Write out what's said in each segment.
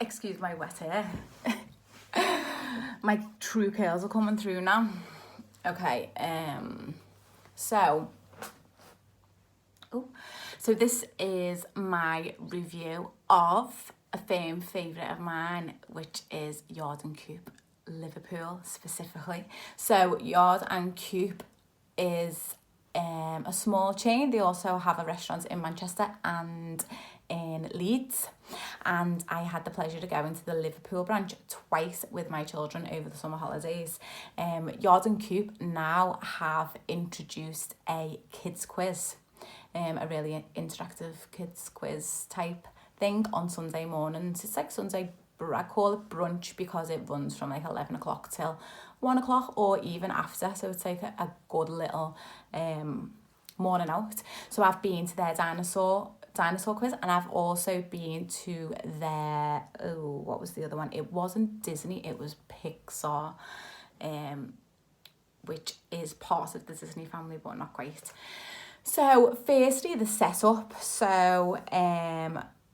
Excuse my wet hair. My true curls are coming through now. Okay, so this is my review of a firm favourite of mine, which is Yard and Coop, Liverpool specifically. So Yard and Coop is a small chain. They also have a restaurant in Manchester and in Leeds, and I had the pleasure to go into the Liverpool branch twice with my children over the summer holidays. Yard and Coop now have introduced a kids quiz, a really interactive kids quiz type thing on Sunday mornings. It's like Sunday, I call it brunch because it runs from like 11 o'clock till 1 o'clock or even after, so it's like a good little morning out. So I've been to their dinosaur quiz, and I've also been to their, what was the other one? It wasn't Disney, it was Pixar, which is part of the Disney family but not quite. So firstly, the setup. So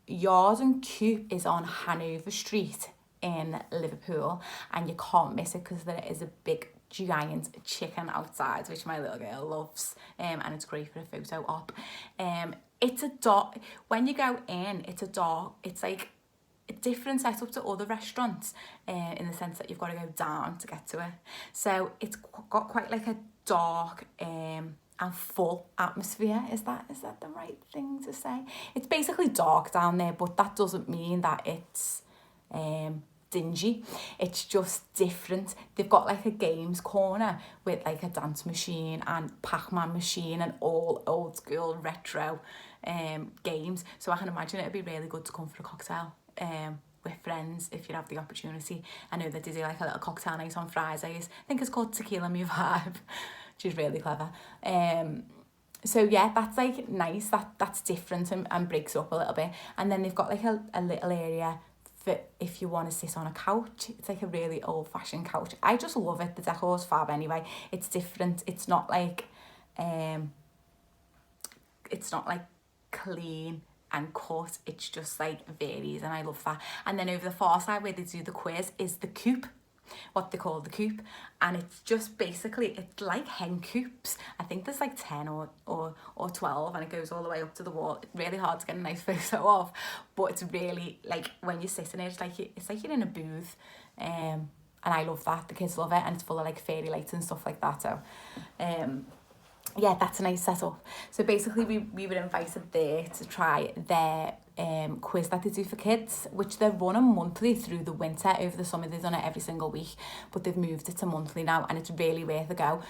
Yard and Coop is on Hanover Street in Liverpool, and you can't miss it because there is a big giant chicken outside, which my little girl loves, and it's great for a photo op. It's a dark, when you go in, it's like a different setup to other restaurants, in the sense that you've got to go down to get to it. So it's got quite like a dark and full atmosphere. Is that the right thing to say? It's basically dark down there, but that doesn't mean that it's dingy. It's just different. They've got like a games corner with like a dance machine and Pac-Man machine and all old school retro games. So I can imagine it'd be really good to come for a cocktail with friends if you have the opportunity. I know that they do like a little cocktail night on Fridays. I think it's called Tequila Me Vibe, which is really clever. So yeah, that's like nice. That's different and breaks up a little bit. And then they've got like a little area for if you want to sit on a couch. It's like a really old-fashioned couch. I just love it. The decor's fab anyway. It's different. It's not like clean and cut. It's just like varies, and I love that. And then over the far side where they do the quiz is the coop, what they call the coop, and it's just basically, it's like hen coops. I think there's like 10 or 12, and it goes all the way up to the wall. It's really hard to get a nice photo of, but it's really like when you're sitting there, it's like you're in a booth, and I love that. The kids love it, and it's full of like fairy lights and stuff like that. So yeah, that's a nice setup. So basically we were invited there to try their quiz that they do for kids, which they're running monthly through the winter. Over the summer they've done it every single week, but they've moved it to monthly now, and it's really worth a go.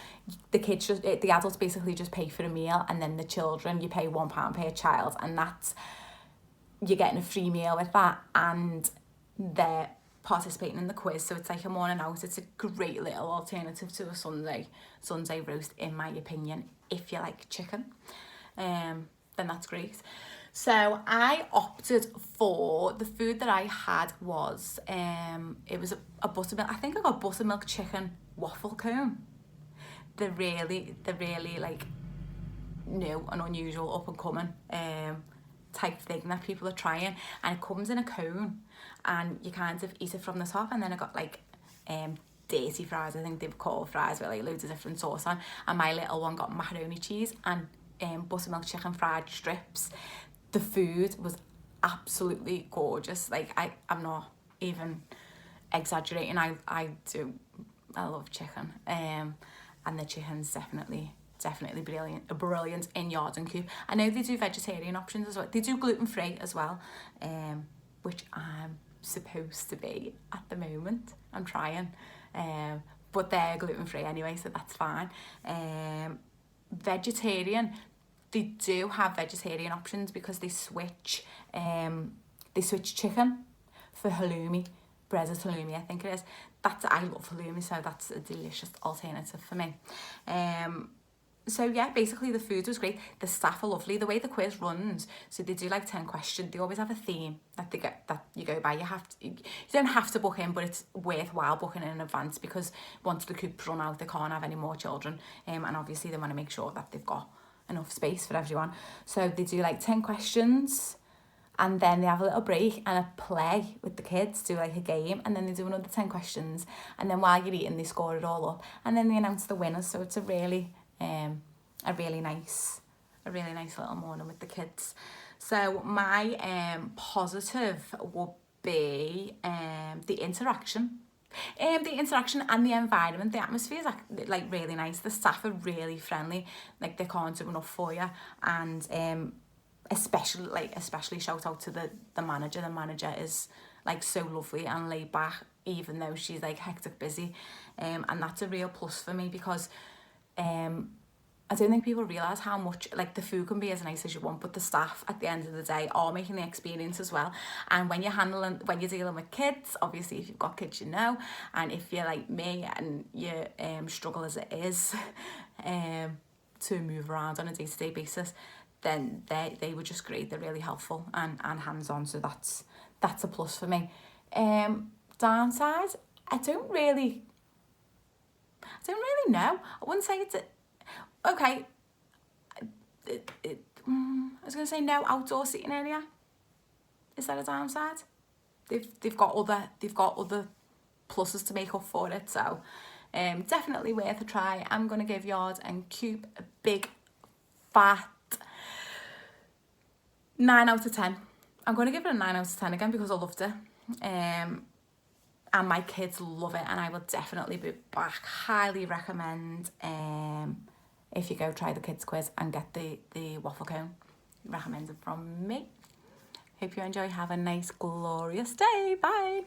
The adults basically just pay for a meal, and then the children, you pay £1 per child, and that's, you're getting a free meal with that, and they're participating in the quiz. So it's like a morning out. It's a great little alternative to a Sunday roast, in my opinion. If you like chicken, then that's great. So I opted for, the food that I had was it was a buttermilk. I think I got buttermilk chicken waffle cone. They're really like new and unusual, up and coming type thing that people are trying, and it comes in a cone, and you kind of eat it from the top. And then I got like dirty fries, I think they were called fries, with like loads of different sauce on, and my little one got macaroni cheese and buttermilk chicken fried strips. The food was absolutely gorgeous. Like I'm not even exaggerating. I love chicken, and the chicken's definitely brilliant in Yard and Coop. I know they do vegetarian options as well. They do gluten-free as well, which I'm supposed to be at the moment. I'm trying, but they're gluten-free anyway, so that's fine. Vegetarian, they do have vegetarian options because they switch chicken for halloumi, breaded halloumi, I think it is. I love halloumi, so that's a delicious alternative for me. So yeah, basically the food was great. The staff are lovely. The way the quiz runs, so they do like 10 questions. They always have a theme that you go by. You don't have to book in, but it's worthwhile booking in advance, because once the Coops run out, they can't have any more children. And obviously they want to make sure that they've got enough space for everyone. So they do like 10 questions, and then they have a little break and a play with the kids, do like a game, and then they do another 10 questions, and then while you're eating they score it all up, and then they announce the winners. So it's a really nice little morning with the kids. So my positive would be the interaction. The interaction and the environment, the atmosphere is like really nice. The staff are really friendly, like they can't do enough for you. And especially shout out to the manager. The manager is like so lovely and laid back, even though she's like hectic busy. And that's a real plus for me, because I don't think people realise how much, like, the food can be as nice as you want, but the staff at the end of the day are making the experience as well. And when you're dealing with kids, obviously if you've got kids, you know, and if you're like me and you struggle as it is to move around on a day-to-day basis, then they were just great. They're really helpful and hands-on, so that's a plus for me. Downside, I don't really know. I wouldn't say it's okay. I was gonna say no outdoor seating area. Is that a downside? They've got other pluses to make up for it. So definitely worth a try. I'm gonna give Yard and Coop a big fat 9 out of 10. I'm gonna give it a 9 out of 10 again because I loved it. And my kids love it, and I will definitely be back. Highly recommend if you go try the kids quiz and get the waffle cone. Recommended from me. Hope you enjoy. Have a nice, glorious day. Bye.